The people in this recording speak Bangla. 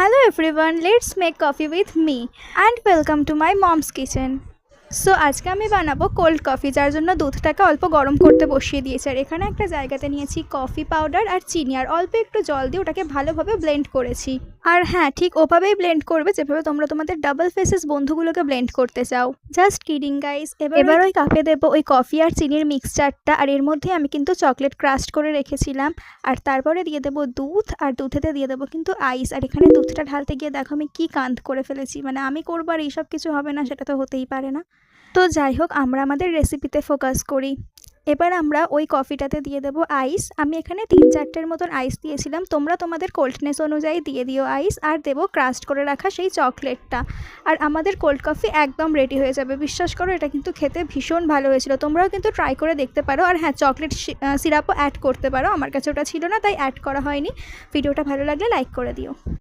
Hello everyone, let's make coffee with me and welcome to my mom's kitchen. So আজকে আমি বানাবো কোল্ড কফি, যার জন্য দুধটাকে অল্প গরম করতে বসিয়ে দিয়েছি। আর এখানে একটা জায়গাতে নিয়েছি কফি পাউডার আর চিনি, আর অল্প একটু জল দিয়ে ওটাকে ভালোভাবে ব্লেন্ড করেছি। আর হ্যাঁ, ঠিক ওভাবেই ব্লেন্ড করবে যেভাবে তোমরা তোমাদের ডাবল ফেসেস বন্ধুগুলোকে ব্লেন্ড করতে চাও। Just kidding guys. এবার ওই কাপে দেবো ওই কফি আর চিনির মিক্সচারটা, আর এর মধ্যে আমি কিন্তু চকলেট ক্রাস্ট করে রেখেছিলাম। আর তারপরে দিয়ে দেবো দুধ, আর দুধেতে দিয়ে দেবো কিন্তু আইস। আর এখানে দুধটা ঢালতে গিয়ে দেখো আমি কী কাণ্ড করে ফেলেছি, মানে আমি করবো আর এইসব কিছু হবে না, সেটা তো হতেই পারে না। তো যাই হোক, আমরা আমাদের রেসিপিতে ফোকাস করি। এবার আমরা ওই কফিটাতে দিয়ে দেবো আইস। আমি এখানে 3-4টের মতন আইস দিয়েছিলাম, তোমরা তোমাদের কোল্ডনেস অনুযায়ী দিয়ে দিও আইস। আর দেবো ক্রাস্ট করে রাখা সেই চকলেটটা। আর আমাদের কোল্ড কফি একদম রেডি হয়ে যাবে। বিশ্বাস করো, এটা কিন্তু খেতে ভীষণ ভালো হয়েছিল। তোমরাও কিন্তু ট্রাই করে দেখতে পারো। আর হ্যাঁ, চকলেট সিরাপও অ্যাড করতে পারো, আমার কাছে ওটা ছিল না তাই অ্যাড করা হয়নি। ভিডিওটা ভালো লাগলে লাইক করে দিও।